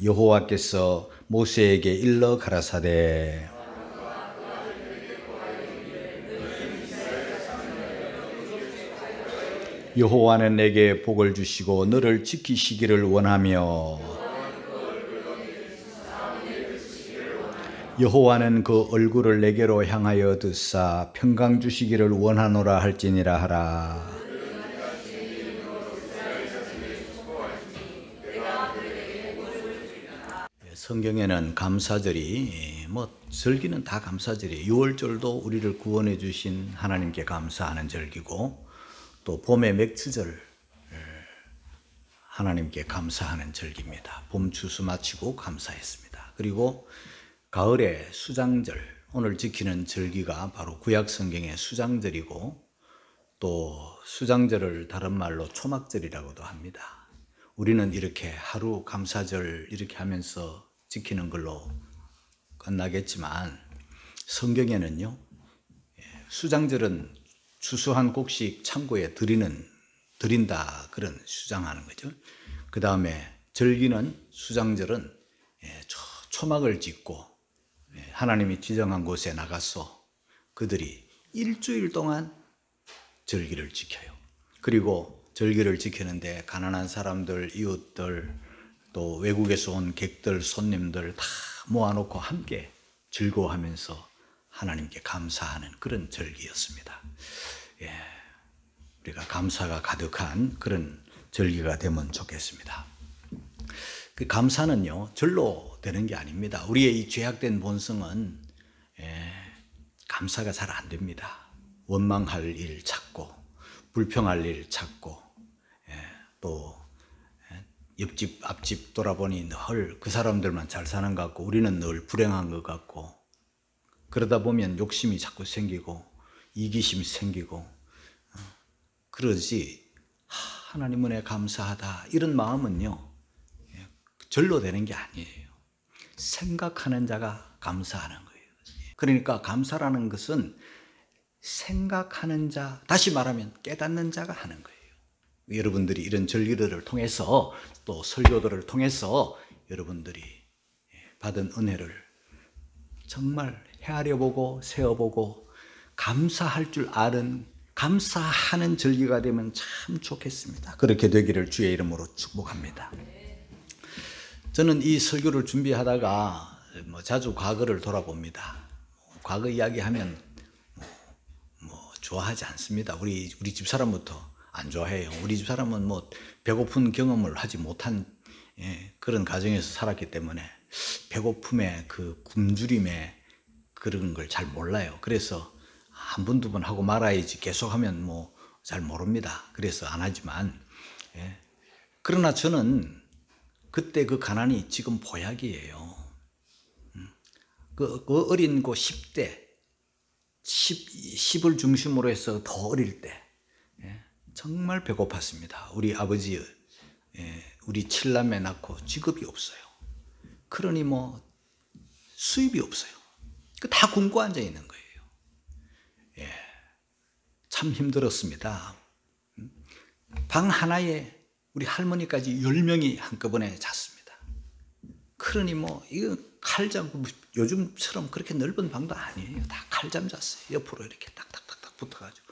여호와께서 모세에게 일러 가라사대 여호와는 내게 복을 주시고 너를 지키시기를 원하며 여호와는 그 얼굴을 내게로 향하여 드사 평강 주시기를 원하노라 할지니라 하라. 성경에는 감사절이 절기는 다 감사절이에요. 유월절도 우리를 구원해 주신 하나님께 감사하는 절기고, 또 봄의 맥주절 하나님께 감사하는 절기입니다. 봄 추수 마치고 감사했습니다. 그리고 가을의 수장절, 오늘 지키는 절기가 바로 구약 성경의 수장절이고, 또 수장절을 다른 말로 초막절이라고도 합니다. 우리는 이렇게 하루 감사절 이렇게 하면서 지키는 걸로 끝나겠지만, 성경에는요, 수장절은 추수 한 곡씩 창고에 드린다, 그런 수장하는 거죠. 그 다음에 절기는, 수장절은 초막을 짓고 하나님이 지정한 곳에 나가서 그들이 일주일 동안 절기를 지켜요. 그리고 절기를 지키는데 가난한 사람들, 이웃들, 또 외국에서 온 객들, 손님들 다 모아놓고 함께 즐거워하면서 하나님께 감사하는 그런 절기였습니다. 우리가 감사가 가득한 그런 절기가 되면 좋겠습니다. 그 감사는요, 절로 되는 게 아닙니다. 우리의 이 죄악된 본성은 감사가 잘 안 됩니다. 원망할 일 찾고, 불평할 일 찾고, 또 옆집 앞집 돌아보니 늘 그 사람들만 잘 사는 것 같고 우리는 늘 불행한 것 같고, 그러다 보면 욕심이 자꾸 생기고 이기심이 생기고, 그러지 하나님 은혜 감사하다 이런 마음은요 절로 되는 게 아니에요. 생각하는 자가 감사하는 거예요. 그러니까 감사라는 것은 생각하는 자, 다시 말하면 깨닫는 자가 하는 거예요. 여러분들이 이런 절기들을 통해서, 또 설교들을 통해서 여러분들이 받은 은혜를 정말 헤아려보고 세어보고 감사할 줄 아는, 감사하는 절기가 되면 참 좋겠습니다. 그렇게 되기를 주의 이름으로 축복합니다. 저는 이 설교를 준비하다가 자주 과거를 돌아봅니다. 과거 이야기하면 좋아하지 않습니다. 우리 집사람부터 안 좋아해요. 우리 집사람은 배고픈 경험을 하지 못한 그런 가정에서 살았기 때문에 배고픔의 그 굶주림의 그런 걸 잘 몰라요. 그래서 한 번, 두 번 하고 말아야지 계속하면 잘 모릅니다. 그래서 안 하지만, 그러나 저는 그때 그 가난이 지금 보약이에요. 그 어린 10대, 10을 중심으로 해서 더 어릴 때 정말 배고팠습니다. 우리 아버지, 우리 7남매 낳고 직업이 없어요. 그러니 수입이 없어요. 다 굶고 앉아 있는 거예요. 참 힘들었습니다. 방 하나에 우리 할머니까지 10명이 한꺼번에 잤습니다. 그러니 이거 칼잠, 요즘처럼 그렇게 넓은 방도 아니에요. 다 칼잠 잤어요. 옆으로 이렇게 딱딱딱딱 붙어가지고.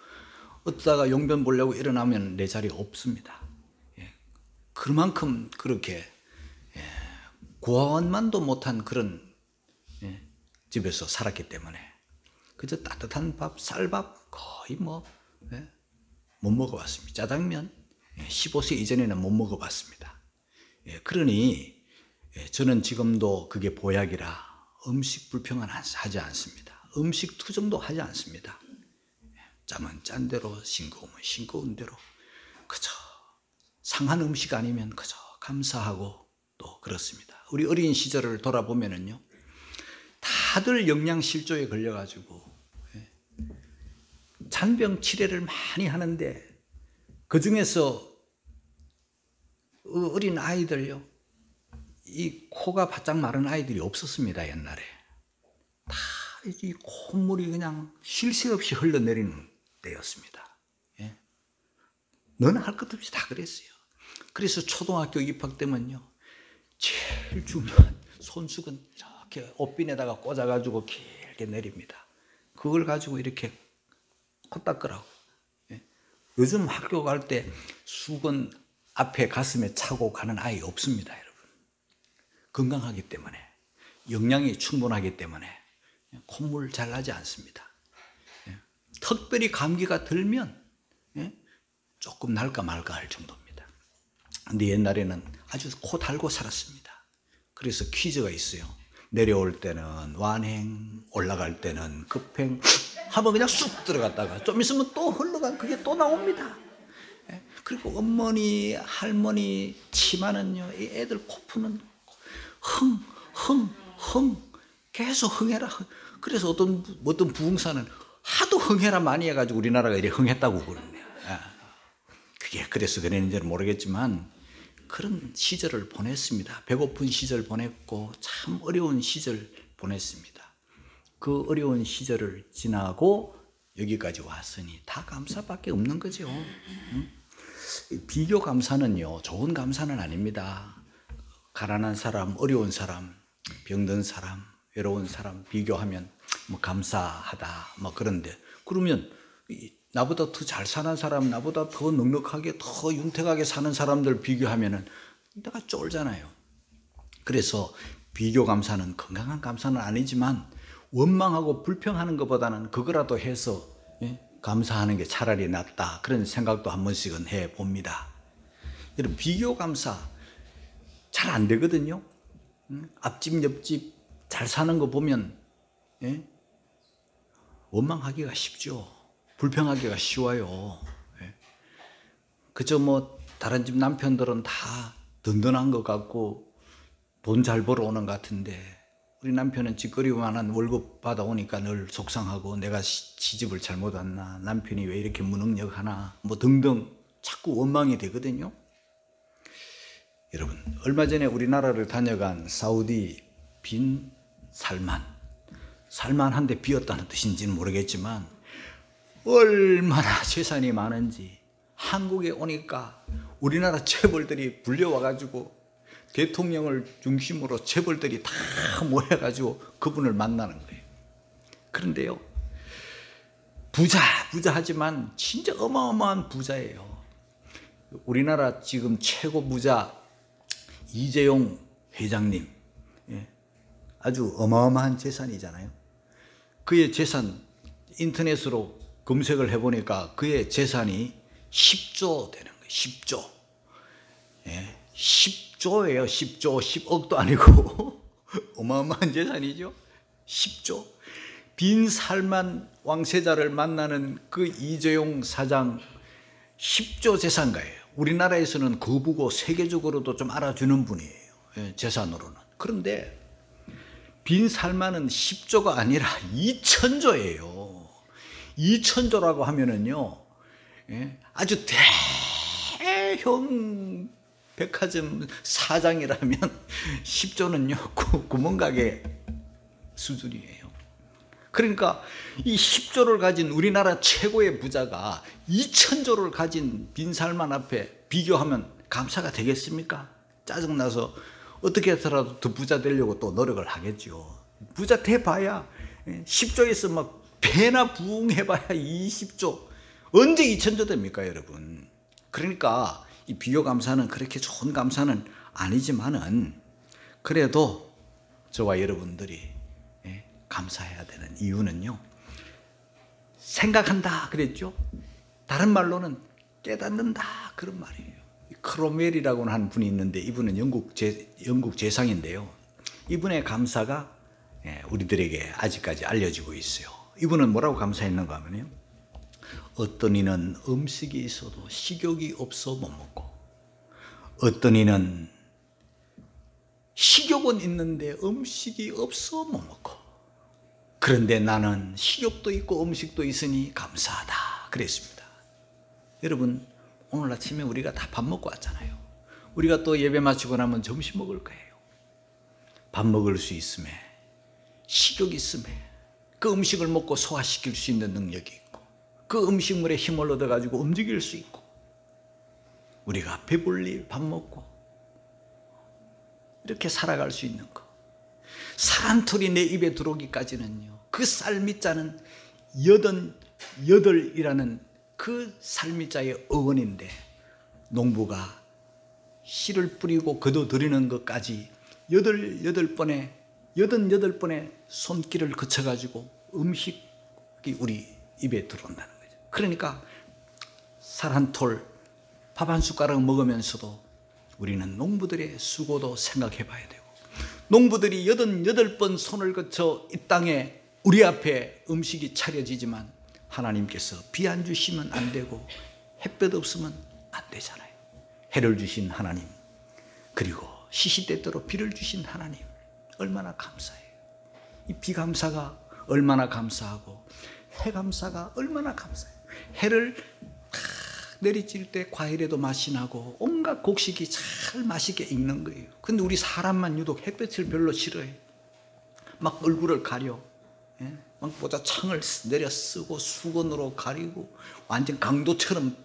어쩌다가 용변 보려고 일어나면 내 자리가 없습니다. 그만큼 그렇게 구원만도 못한 그런 집에서 살았기 때문에 그저 따뜻한 밥, 쌀밥 거의 못 먹어봤습니다. 짜장면 15세 이전에는 못 먹어봤습니다. 그러니 저는 지금도 그게 보약이라 음식 불평은 하지 않습니다. 음식 투정도 하지 않습니다. 짜면 짠 대로, 싱거우면 싱거운 대로, 그저 상한 음식 아니면 그저 감사하고 또 그렇습니다. 우리 어린 시절을 돌아보면은요, 다들 영양실조에 걸려가지고 잔병 치레를 많이 하는데, 그 중에서 어린 아이들요, 이 코가 바짝 마른 아이들이 없었습니다. 옛날에 다 이 콧물이 그냥 쉴 새 없이 흘러내리는 때였습니다. 너는 할 것 없이 다 그랬어요. 그래서 초등학교 입학 때면요, 제일 중요한 손수건 이렇게 옷빈에다가 꽂아가지고 길게 내립니다. 그걸 가지고 이렇게 코 닦으라고. 요즘 학교 갈 때 수건 앞에 가슴에 차고 가는 아이 없습니다, 여러분. 건강하기 때문에, 영양이 충분하기 때문에 콧물 잘 나지 않습니다. 특별히 감기가 들면 조금 날까 말까 할 정도입니다. 근데 옛날에는 아주 코 달고 살았습니다. 그래서 퀴즈가 있어요. 내려올 때는 완행, 올라갈 때는 급행 하면 그냥 쑥 들어갔다가 좀 있으면 또 흘러가 그게 또 나옵니다. 그리고 어머니, 할머니 치마는요, 이 애들 코 푸는 흥 계속 흥해라. 그래서 어떤 부흥사는 하도 흥해라 많이 해가지고 우리나라가 이렇게 흥했다고 그러네요. 그게 그래서 그랬는지는 모르겠지만 그런 시절을 보냈습니다. 배고픈 시절 보냈고 참 어려운 시절 보냈습니다. 그 어려운 시절을 지나고 여기까지 왔으니 다 감사밖에 없는 거죠. 비교 감사는요, 좋은 감사는 아닙니다. 가난한 사람, 어려운 사람, 병든 사람, 외로운 사람 비교하면 뭐 감사하다 뭐 그런데, 그러면 나보다 더 잘 사는 사람, 나보다 더 넉넉하게 더 윤택하게 사는 사람들 비교하면은 내가 쫄잖아요. 그래서 비교 감사는 건강한 감사는 아니지만 원망하고 불평하는 것보다는 그거라도 해서 감사하는 게 차라리 낫다, 그런 생각도 한 번씩은 해봅니다. 여러분, 비교 감사 잘 안 되거든요. 앞집 옆집 잘 사는 거 보면 원망하기가 쉽죠. 불평하기가 쉬워요. 그저 뭐 다른 집 남편들은 다 든든한 것 같고 돈 잘 벌어오는 것 같은데 우리 남편은 찌꺼리만한 월급 받아오니까 늘 속상하고 내가 시집을 잘못 왔나, 남편이 왜 이렇게 무능력하나 뭐 등등 자꾸 원망이 되거든요. 여러분, 얼마 전에 우리나라를 다녀간 사우디 빈 살만한데 비었다는 뜻인지는 모르겠지만 얼마나 재산이 많은지 한국에 오니까 우리나라 재벌들이 불려와가지고 대통령을 중심으로 재벌들이 다 모여가지고 그분을 만나는 거예요. 그런데요, 부자하지만 진짜 어마어마한 부자예요. 우리나라 지금 최고 부자 이재용 회장님, 아주 어마어마한 재산이잖아요. 그의 재산 인터넷으로 검색을 해보니까 그의 재산이 10조 되는 거예요. 10조. 10조예요. 10조. 10억도 아니고 어마어마한 재산이죠. 10조. 빈살만 왕세자를 만나는 그 이재용 사장 10조 재산가예요. 우리나라에서는 거부고 세계적으로도 좀 알아주는 분이에요. 재산으로는. 그런데 빈살만은 10조가 아니라 2000조예요. 2000조라고 하면은요, 아주 대형 백화점 사장이라면 10조는요, 구멍가게 수준이에요. 그러니까 이 10조를 가진 우리나라 최고의 부자가 2000조를 가진 빈살만 앞에 비교하면 감사가 되겠습니까? 짜증나서 어떻게 해서라도 더 부자 되려고 또 노력을 하겠죠. 부자 돼봐야 10조에서 막 배나 부흥해봐야 20조. 언제 2000조 됩니까, 여러분? 그러니까 이 비교 감사는 그렇게 좋은 감사는 아니지만은 그래도 저와 여러분들이 감사해야 되는 이유는요, 생각한다 그랬죠. 다른 말로는 깨닫는다, 그런 말이에요. 크롬웰이라고 하는 분이 있는데 이분은 영국 재상인데요. 이분의 감사가 우리들에게 아직까지 알려지고 있어요. 이분은 뭐라고 감사했는가 하면요, 어떤 이는 음식이 있어도 식욕이 없어 못 먹고, 어떤 이는 식욕은 있는데 음식이 없어 못 먹고, 그런데 나는 식욕도 있고 음식도 있으니 감사하다 그랬습니다. 여러분, 오늘 아침에 우리가 다 밥 먹고 왔잖아요. 우리가 또 예배 마치고 나면 점심 먹을 거예요. 밥 먹을 수 있음에, 식욕이 있음에, 그 음식을 먹고 소화시킬 수 있는 능력이 있고, 그 음식물에 힘을 얻어가지고 움직일 수 있고, 우리가 배불리 밥 먹고 이렇게 살아갈 수 있는 거. 사람털이 내 입에 들어오기까지는요, 그 쌀미자는 88이라는 그 쌀미자의 어원인데, 농부가 씨를 뿌리고 거둬들이는 것까지 88번의 손길을 거쳐가지고 음식이 우리 입에 들어온다는 거죠. 그러니까 쌀 한 톨, 밥 한 숟가락 먹으면서도 우리는 농부들의 수고도 생각해 봐야 되고, 농부들이 88번 손을 거쳐 이 땅에 우리 앞에 음식이 차려지지만 하나님께서 비 안 주시면 안 되고 햇볕 없으면 안 되잖아요. 해를 주신 하나님, 그리고 시시때때로 비를 주신 하나님, 얼마나 감사해요. 이 비 감사가 얼마나 감사하고 해 감사가 얼마나 감사해요. 해를 내리칠 때 과일에도 맛이 나고 온갖 곡식이 잘 맛있게 익는 거예요. 근데 우리 사람만 유독 햇볕을 별로 싫어해요. 막 얼굴을 가려, 막 보자 창을 내려 쓰고 수건으로 가리고 완전 강도처럼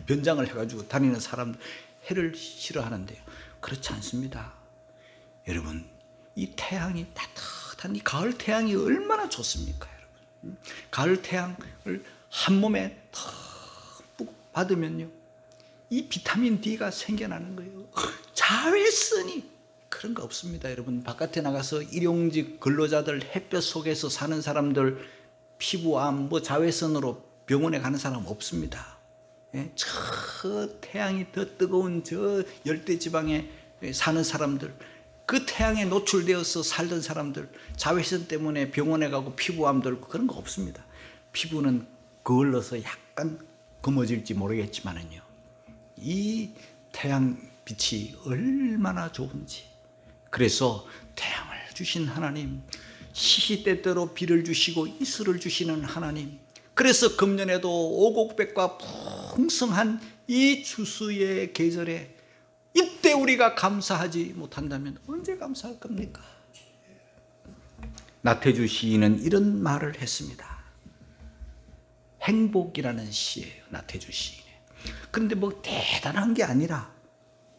변장을 해가지고 다니는 사람들, 해를 싫어하는데요. 그렇지 않습니다. 여러분, 이 태양이 따뜻한 이 가을 태양이 얼마나 좋습니까, 여러분? 가을 태양을 한 몸에 듬뿍 받으면요, 이 비타민 D가 생겨나는 거예요. 자외선이 그런 거 없습니다, 여러분. 바깥에 나가서 일용직 근로자들, 햇볕 속에서 사는 사람들, 피부암, 자외선으로 병원에 가는 사람 없습니다. 저 태양이 더 뜨거운 저 열대지방에 사는 사람들, 그 태양에 노출되어서 살던 사람들, 자외선 때문에 병원에 가고 피부암 들고 그런 거 없습니다. 피부는 거울러서 약간 검어질지 모르겠지만은요, 이 태양빛이 얼마나 좋은지. 그래서 태양을 주신 하나님, 시시때때로 비를 주시고 이슬을 주시는 하나님, 그래서 금년에도 오곡백과 풍성한 이 추수의 계절에 이때 우리가 감사하지 못한다면 언제 감사할 겁니까? 나태주 시인은 이런 말을 했습니다. 행복이라는 시예요, 나태주 시인의. 그런데 대단한 게 아니라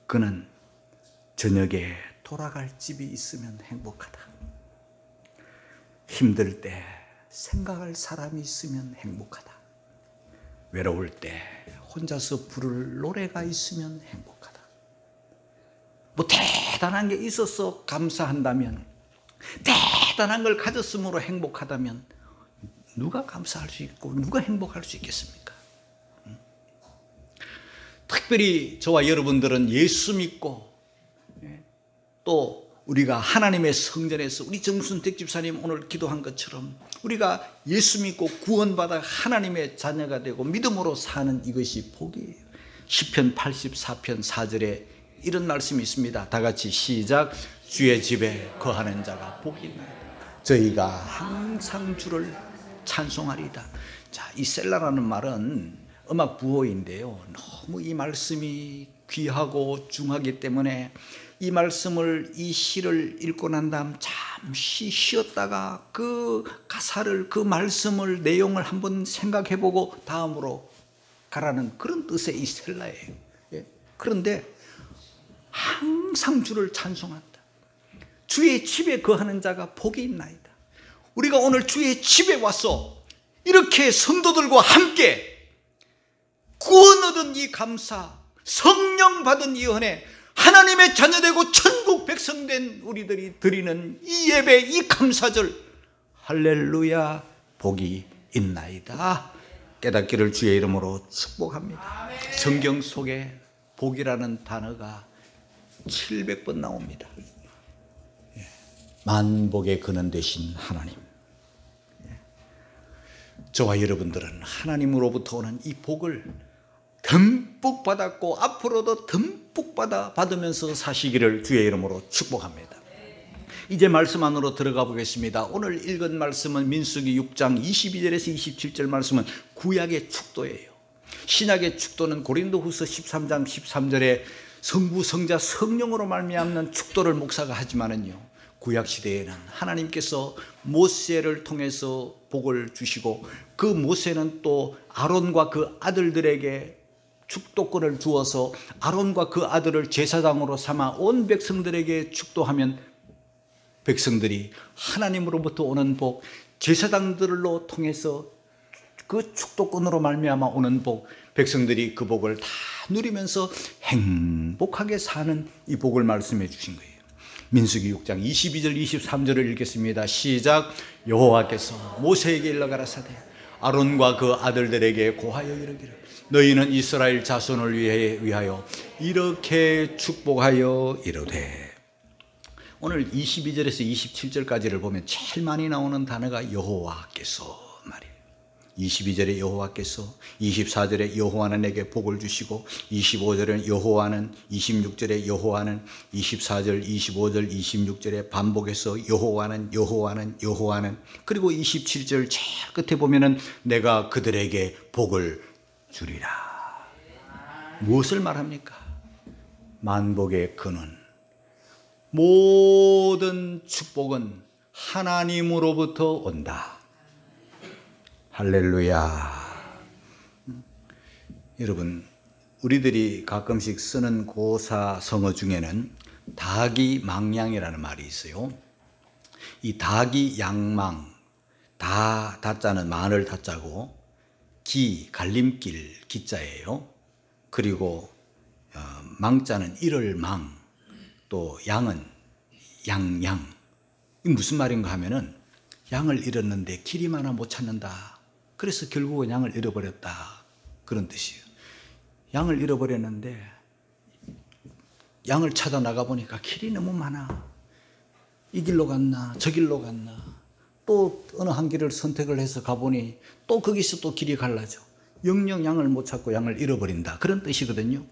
그는 저녁에 돌아갈 집이 있으면 행복하다. 힘들 때 생각할 사람이 있으면 행복하다. 외로울 때 혼자서 부를 노래가 있으면 행복하다. 대단한 게 있어서 감사한다면, 대단한 걸 가졌으므로 행복하다면 누가 감사할 수 있고 누가 행복할 수 있겠습니까? 특별히 저와 여러분들은 예수 믿고 또 우리가 하나님의 성전에서 우리 정순택 집사님 오늘 기도한 것처럼 우리가 예수 믿고 구원받아 하나님의 자녀가 되고 믿음으로 사는 이것이 복이에요. 시편 84편 4절에 이런 말씀이 있습니다. 다 같이 시작. 주의 집에 거하는 자가 복이 있나이다. 저희가 항상 주를 찬송하리이다. 자, 이 셀라라는 말은 음악 부호인데요, 너무 이 말씀이 귀하고 중하기 때문에 이 말씀을, 이 시를 읽고 난 다음 잠시 쉬었다가 그 가사를, 그 말씀을, 내용을 한번 생각해보고 다음으로 가라는 그런 뜻의 이 셀라예요. 그런데 항상 주를 찬송한다. 주의 집에 거하는 자가 복이 있나이다. 우리가 오늘 주의 집에 와서 이렇게 성도들과 함께 구원 얻은 이 감사, 성령 받은 이 은혜, 하나님의 자녀되고 천국 백성된 우리들이 드리는 이 예배, 이 감사절, 할렐루야, 복이 있나이다. 깨닫기를 주의 이름으로 축복합니다. 성경 속에 복이라는 단어가 700번 나옵니다. 만복의 근원 되신 하나님, 저와 여러분들은 하나님으로부터 오는 이 복을 듬뿍 받았고 앞으로도 듬뿍 받으면서 사시기를 주의 이름으로 축복합니다. 이제 말씀 안으로 들어가 보겠습니다. 오늘 읽은 말씀은 민수기 6장 22절에서 27절 말씀은 구약의 축도예요. 신약의 축도는 고린도후서 13장 13절에 성부, 성자, 성령으로 말미암는 축도를 목사가 하지만은요, 구약 시대에는 하나님께서 모세를 통해서 복을 주시고 그 모세는 또 아론과 그 아들들에게 축도권을 주어서 아론과 그 아들을 제사장으로 삼아 온 백성들에게 축도하면 백성들이 하나님으로부터 오는 복, 제사장들로 통해서 그 축도권으로 말미암아 오는 복, 백성들이 그 복을 다 누리면서 행복하게 사는 이 복을 말씀해 주신 거예요. 민수기 6장 22절 23절을 읽겠습니다. 시작. 여호와께서 모세에게 일러 가라사대 아론과 그 아들들에게 고하여 이르기를 너희는 이스라엘 자손을 위하여 이렇게 축복하여 이르되. 오늘 22절에서 27절까지를 보면 제일 많이 나오는 단어가 여호와께서 말이에요. 22절에 여호와께서, 24절에 여호와는 내게 복을 주시고, 25절에 여호와는, 26절에 여호와는, 24절, 25절, 26절에 반복해서 여호와는, 그리고 27절 제일 끝에 보면은 내가 그들에게 복을 주리라. 무엇을 말합니까? 만복의 근원, 모든 축복은 하나님으로부터 온다. 할렐루야. 여러분, 우리들이 가끔씩 쓰는 고사 성어 중에는 다기망양이라는 말이 있어요. 이 다기양망, 다자는 마늘 다자고, 갈림길 기자예요. 그리고 망자는 이를망, 또 양은 양양. 이 무슨 말인가 하면은 양을 잃었는데 길이 많아 못 찾는다. 그래서 결국은 양을 잃어버렸다. 그런 뜻이에요. 양을 잃어버렸는데 양을 찾아 나가 보니까 길이 너무 많아. 이 길로 갔나 저 길로 갔나, 또 어느 한 길을 선택을 해서 가보니 또 거기서 또 길이 갈라져. 영영 양을 못 찾고 양을 잃어버린다. 그런 뜻이거든요.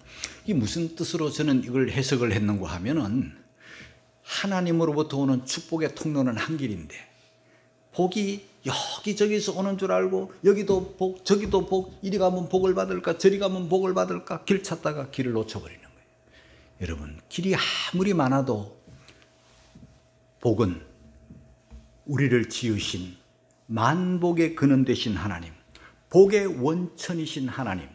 이게 무슨 뜻으로 저는 이걸 해석을 했는가 하면은, 하나님으로부터 오는 축복의 통로는 한 길인데 복이 여기저기서 오는 줄 알고 여기도 복 저기도 복, 이리 가면 복을 받을까 저리 가면 복을 받을까 길 찾다가 길을 놓쳐버리는 거예요. 여러분, 길이 아무리 많아도 복은 우리를 지으신 만복의 근원 되신 하나님, 복의 원천이신 하나님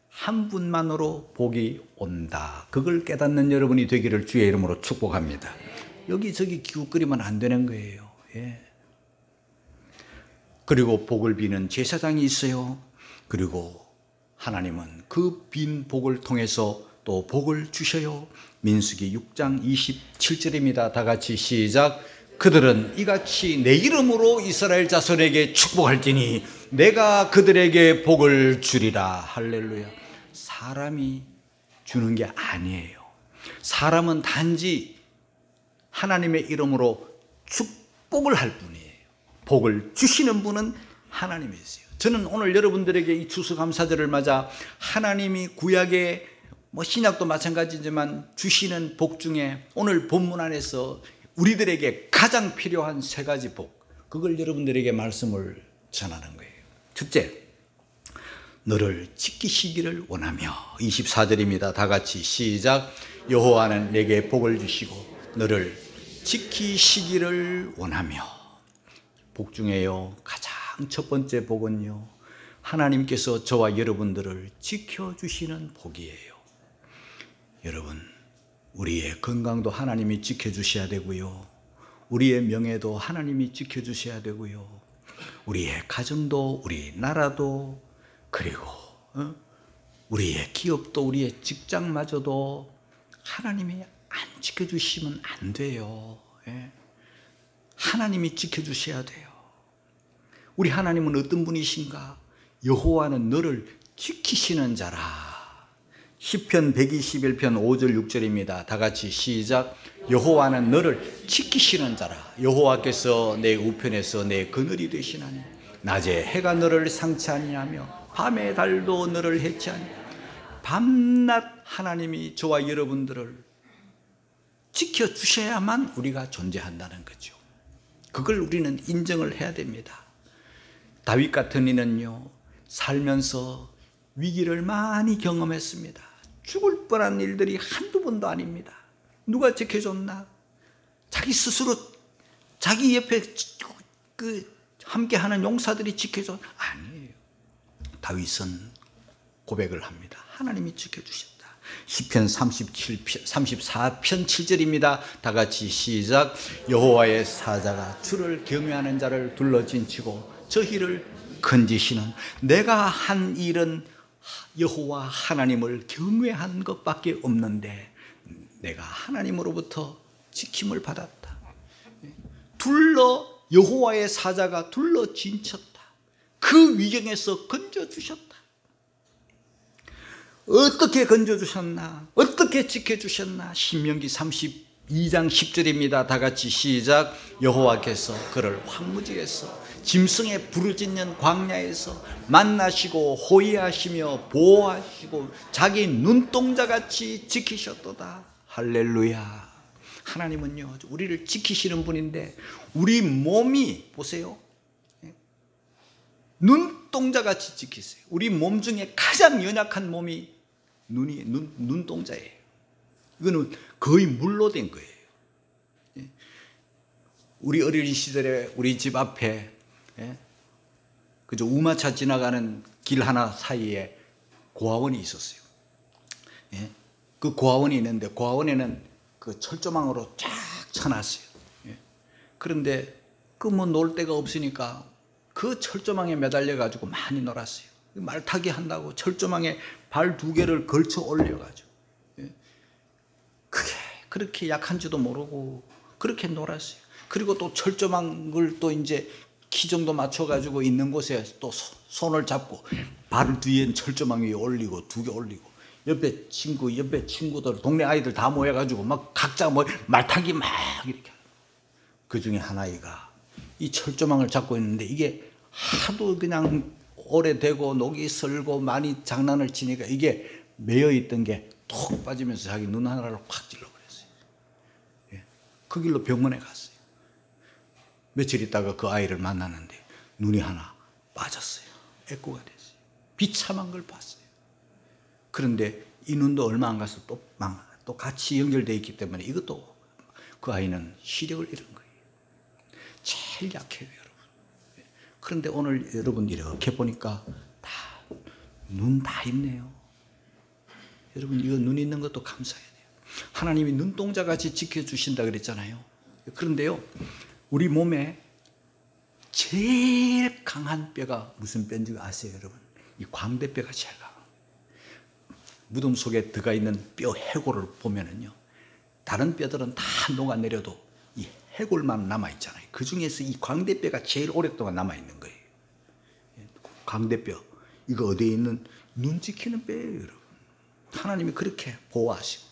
한 분만으로 복이 온다. 그걸 깨닫는 여러분이 되기를 주의 이름으로 축복합니다. 여기저기 기웃거리면 안 되는 거예요. 예. 그리고 복을 비는 제사장이 있어요. 그리고 하나님은 그 빈 복을 통해서 또 복을 주셔요. 민수기 6장 27절입니다. 다 같이 시작. 그들은 이같이 내 이름으로 이스라엘 자손에게 축복할지니 내가 그들에게 복을 주리라. 할렐루야. 사람이 주는 게 아니에요. 사람은 단지 하나님의 이름으로 축복을 할 뿐이에요. 복을 주시는 분은 하나님이세요. 저는 오늘 여러분들에게 이 추수감사절을 맞아 하나님이 구약의 신약도 마찬가지지만 주시는 복 중에 오늘 본문 안에서 우리들에게 가장 필요한 세 가지 복, 그걸 여러분들에게 말씀을 전하는 거예요. 첫째, 너를 지키시기를 원하며. 24절입니다. 다 같이 시작. 여호와는 내게 복을 주시고 너를 지키시기를 원하며. 복 중에요, 가장 첫 번째 복은요, 하나님께서 저와 여러분들을 지켜주시는 복이에요. 여러분, 우리의 건강도 하나님이 지켜주셔야 되고요, 우리의 명예도 하나님이 지켜주셔야 되고요, 우리의 가정도, 우리 나라도, 그리고 우리의 기업도, 우리의 직장마저도 하나님이 안 지켜주시면 안 돼요. 예. 하나님이 지켜주셔야 돼요. 우리 하나님은 어떤 분이신가? 여호와는 너를 지키시는 자라. 시편 121편 5절 6절입니다. 다 같이 시작. 여호와는 너를 지키시는 자라. 여호와께서 내 우편에서 내 그늘이 되시나니 낮에 해가 너를 상치 아니하며 밤의 달도 너를 해치 아니하며. 밤낮 하나님이 저와 여러분들을 지켜주셔야만 우리가 존재한다는 거죠. 그걸 우리는 인정을 해야 됩니다. 다윗 같은 이는요, 살면서 위기를 많이 경험했습니다. 죽을 뻔한 일들이 한두 번도 아닙니다. 누가 지켜줬나? 자기 스스로, 자기 옆에 함께하는 용사들이 지켜줘? 아니에요. 다윗은 고백을 합니다. 하나님이 지켜주셨다. 시편 34편 7절입니다. 다 같이 시작. 여호와의 사자가 주를 경외하는 자를 둘러진치고 저희를 건지시는. 내가 한 일은 여호와 하나님을 경외한 것밖에 없는데 내가 하나님으로부터 지킴을 받았다. 여호와의 사자가 둘러진쳤다. 그 위경에서 건져주셨다. 어떻게 건져주셨나? 어떻게 지켜주셨나? 신명기 32장 10절입니다. 다 같이 시작. 여호와께서 그를 황무지에서 짐승의 부르짖는 광야에서 만나시고 호위하시며 보호하시고 자기 눈동자같이 지키셨도다. 할렐루야. 하나님은요 우리를 지키시는 분인데 우리 몸이 보세요, 눈동자같이 지키세요. 우리 몸 중에 가장 연약한 몸이 눈동자예요. 이거는 거의 물로 된 거예요. 우리 어린 시절에 우리 집 앞에 그저 우마차 지나가는 길 하나 사이에 고아원이 있었어요. 그 고아원이 있는데 고아원에는 그 철조망으로 쫙 쳐놨어요. 그런데 그 뭐 놀 데가 없으니까 그 철조망에 매달려 가지고 많이 놀았어요. 말타기 한다고 철조망에 발 2개를 걸쳐 올려 가지고 그게 그렇게 약한지도 모르고 그렇게 놀았어요. 그리고 또 철조망을 또 이제 키 정도 맞춰 가지고 있는 곳에 또 손을 잡고 발 뒤에 철조망 위에 올리고 2개 올리고 옆에 친구들, 동네 아이들 다 모여가지고 막 각자 뭐 말타기 막 이렇게. 그 중에 한 아이가 이 철조망을 잡고 있는데 이게 하도 그냥 오래되고 녹이 슬고 많이 장난을 치니까 이게 매여 있던 게 톡 빠지면서 자기 눈 하나를 확 찔러버렸어요. 그 길로 병원에 갔어요. 며칠 있다가 그 아이를 만났는데 눈이 하나 빠졌어요. 애꾸가 됐어요. 비참한 걸 봤어요. 그런데 이 눈도 얼마 안 가서 또 같이 연결되어 있기 때문에 이것도 그 아이는 시력을 잃은 거예요. 제일 약해요, 여러분. 그런데 오늘 여러분 이렇게 보니까 눈 다 있네요. 여러분 이거 눈 있는 것도 감사해야 돼요. 하나님이 눈동자같이 지켜주신다 그랬잖아요. 그런데요 우리 몸에 제일 강한 뼈가 무슨 뼈인지 아세요, 여러분? 이 광대뼈가 제일 강해요. 무덤 속에 들어가 있는 뼈 해골을 보면은요, 다른 뼈들은 다 녹아내려도 이 해골만 남아있잖아요. 그 중에서 이 광대뼈가 제일 오랫동안 남아있는 거예요. 광대뼈, 이거 어디에 있는 눈 지키는 뼈예요, 여러분. 하나님이 그렇게 보호하시고,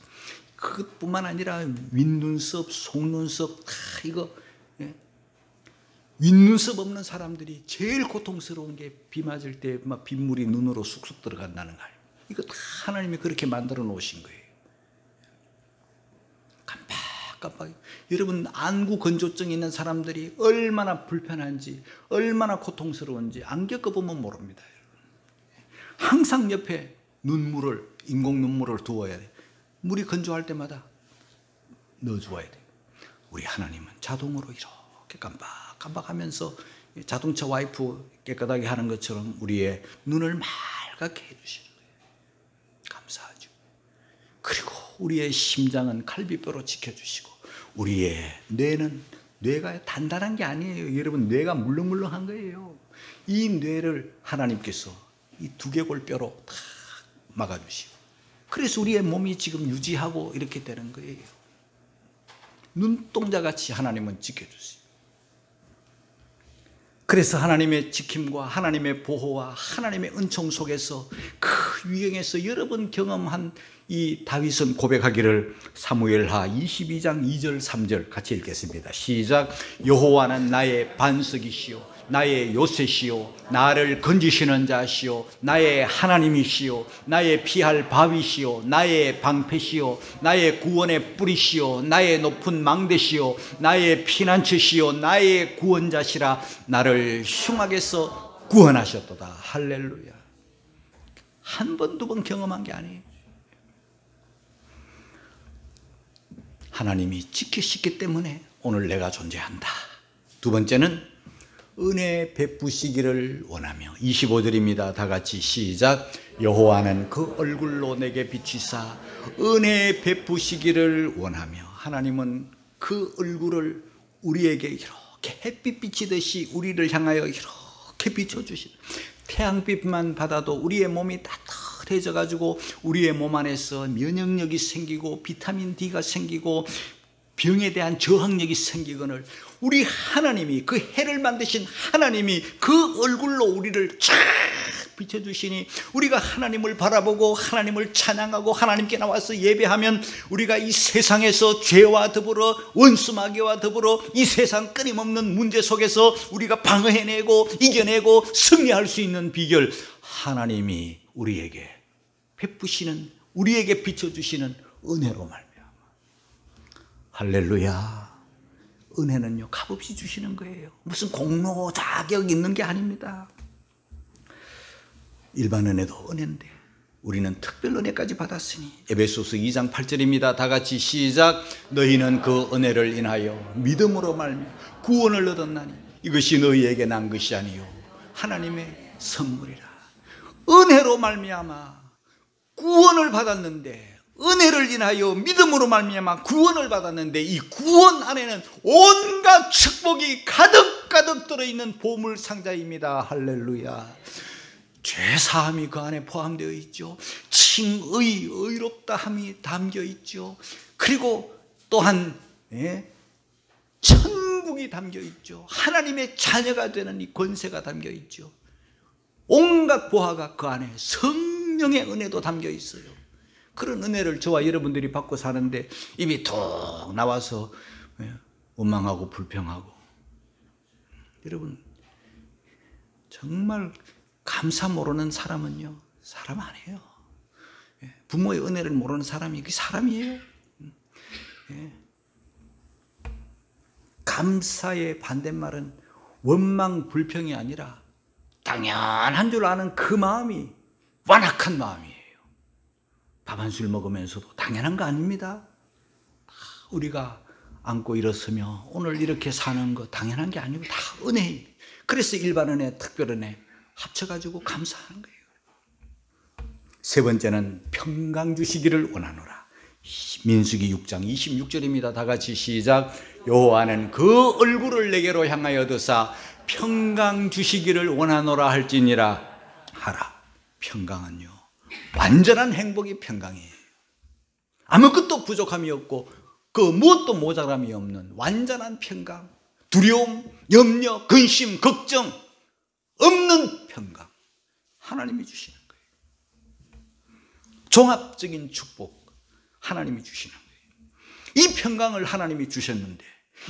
그것뿐만 아니라 윗눈썹, 속눈썹, 다 이거, 윗눈썹 없는 사람들이 제일 고통스러운 게 비 맞을 때 막 빗물이 눈으로 쑥쑥 들어간다는 거 아니에요. 이거 다 하나님이 그렇게 만들어 놓으신 거예요. 깜빡깜빡. 여러분 안구 건조증 있는 사람들이 얼마나 불편한지, 얼마나 고통스러운지 안 겪어보면 모릅니다. 여러분. 항상 옆에 눈물을, 인공 눈물을 두어야 돼. 물이 건조할 때마다 넣어주어야 돼. 우리 하나님은 자동으로 이렇게 깜빡깜빡하면서 자동차 와이프 깨끗하게 하는 것처럼 우리의 눈을 맑게 해주시는 거예요. 감사하죠. 그리고 우리의 심장은 갈비뼈로 지켜주시고, 우리의 뇌가 단단한 게 아니에요. 여러분, 뇌가 물렁물렁한 거예요. 이 뇌를 하나님께서 이 두개골뼈로 다 막아주시고, 그래서 우리의 몸이 지금 유지하고 이렇게 되는 거예요. 눈동자같이 하나님은 지켜주세요. 그래서 하나님의 지킴과 하나님의 보호와 하나님의 은총 속에서 그 위경에서 여러 번 경험한 이 다윗은 고백하기를, 사무엘하 22장 2절 3절 같이 읽겠습니다. 시작. 여호와는 나의 반석이시요 나의 요새시요 나를 건지시는 자시요 나의 하나님이시요 나의 피할 바위시요 나의 방패시요 나의 구원의 뿌리시요 나의 높은 망대시요 나의 피난처시요 나의 구원자시라. 나를 흉악에서 구원하셨도다. 할렐루야. 한 번, 두 번 경험한 게 아니에요. 하나님이 지키시기 때문에 오늘 내가 존재한다. 두 번째는 은혜 베푸시기를 원하며, 25절입니다. 다 같이 시작. 여호와는 그 얼굴로 내게 비치사 은혜 베푸시기를 원하며, 하나님은 그 얼굴을 우리에게 이렇게 햇빛 비치듯이 우리를 향하여 이렇게 비춰주시는, 태양빛만 받아도 우리의 몸이 따뜻해져 가지고 우리의 몸 안에서 면역력이 생기고 비타민 D가 생기고 병에 대한 저항력이 생기거늘, 우리 하나님이, 그 해를 만드신 하나님이 그 얼굴로 우리를 쫙 비춰주시니, 우리가 하나님을 바라보고 하나님을 찬양하고 하나님께 나와서 예배하면 우리가 이 세상에서 죄와 더불어 원수마귀와 더불어 이 세상 끊임없는 문제 속에서 우리가 방어해내고 이겨내고 승리할 수 있는 비결, 하나님이 우리에게 베푸시는, 우리에게 비춰주시는 은혜로 말미암아. 할렐루야. 은혜는요, 값없이 주시는 거예요. 무슨 공로 자격 있는 게 아닙니다. 일반 은혜도 은혜인데 우리는 특별 은혜까지 받았으니, 에베소서 2장 8절입니다. 다 같이 시작. 너희는 그 은혜를 인하여 믿음으로 말미암아 구원을 얻었나니 이것이 너희에게 난 것이 아니요 하나님의 선물이라. 은혜로 말미암아 구원을 받았는데, 은혜를 인하여 믿음으로 말미암아 구원을 받았는데, 이 구원 안에는 온갖 축복이 가득가득 들어있는 보물 상자입니다. 할렐루야. 죄사함이 그 안에 포함되어 있죠. 칭의, 의롭다함이 담겨 있죠. 그리고 또한 천국이 담겨 있죠. 하나님의 자녀가 되는 이 권세가 담겨 있죠. 온갖 보화가 그 안에, 성령의 은혜도 담겨 있어요. 그런 은혜를 저와 여러분들이 받고 사는데 입이 툭 나와서 원망하고 불평하고, 여러분 정말 감사 모르는 사람은요 사람 아니에요. 부모의 은혜를 모르는 사람이 그 사람이에요. 감사의 반대말은 원망 불평이 아니라 당연한 줄 아는 그 마음이 완악한 마음이에요. 밥 한 술 먹으면서도 당연한 거 아닙니다. 우리가 안고 일어서며 오늘 이렇게 사는 거 당연한 게 아니고 다 은혜예요. 그래서 일반 은혜, 특별 은혜 합쳐가지고 감사하는 거예요. 세 번째는 평강 주시기를 원하노라. 민수기 6장 26절입니다. 다 같이 시작. 여호와는 그 얼굴을 내게로 향하여 드사 평강 주시기를 원하노라 할지니라 하라. 평강은요, 완전한 행복이 평강이에요. 아무것도 부족함이 없고 그 무엇도 모자람이 없는 완전한 평강, 두려움, 염려, 근심, 걱정 없는 평강, 하나님이 주시는 거예요. 종합적인 축복, 하나님이 주시는 거예요. 이 평강을 하나님이 주셨는데,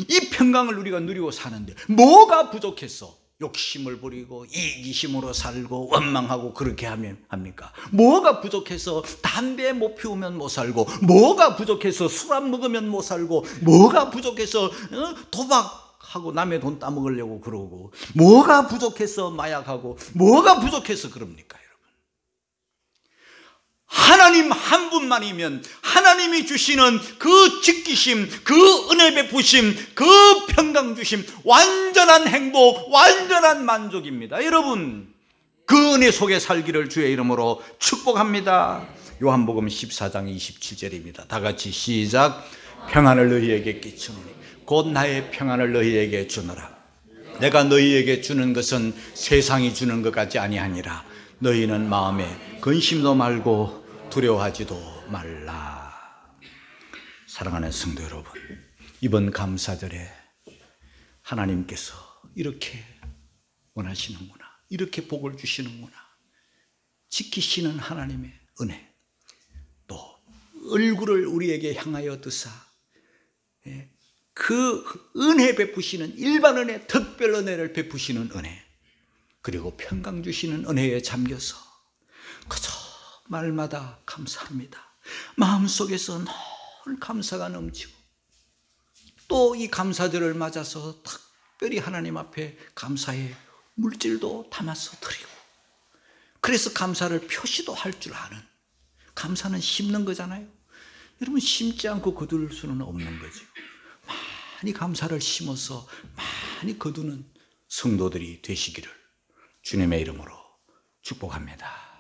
이 평강을 우리가 누리고 사는데 뭐가 부족해서 욕심을 부리고 이기심으로 살고 원망하고 그렇게 하면 합니까? 뭐가 부족해서 담배 못 피우면 못 살고, 뭐가 부족해서 술 안 먹으면 못 살고, 뭐가 부족해서 도박하고 남의 돈 따먹으려고 그러고, 뭐가 부족해서 마약하고, 뭐가 부족해서 그럽니까? 하나님 한 분만이면 하나님이 주시는 그 지키심, 그 은혜 베푸심, 그 평강 주심, 완전한 행복, 완전한 만족입니다. 여러분, 그 은혜 속에 살기를 주의 이름으로 축복합니다. 요한복음 14장 27절입니다. 다 같이 시작. 평안을 너희에게 끼치노니 곧 나의 평안을 너희에게 주노라. 내가 너희에게 주는 것은 세상이 주는 것 같지 아니하니라. 너희는 마음에 근심도 말고 두려워하지도 말라. 사랑하는 성도 여러분, 이번 감사절에 하나님께서 이렇게 원하시는구나, 이렇게 복을 주시는구나, 지키시는 하나님의 은혜, 또 얼굴을 우리에게 향하여 드사 그 은혜 베푸시는, 일반 은혜, 특별 은혜를 베푸시는 은혜, 그리고 평강 주시는 은혜에 잠겨서 그저 말마다 감사합니다. 마음속에서 늘 감사가 넘치고, 또 이 감사절을 맞아서 특별히 하나님 앞에 감사의 물질도 담아서 드리고, 그래서 감사를 표시도 할 줄 아는, 감사는 심는 거잖아요. 여러분, 심지 않고 거둘 수는 없는 거죠. 많이 감사를 심어서 많이 거두는 성도들이 되시기를 주님의 이름으로 축복합니다.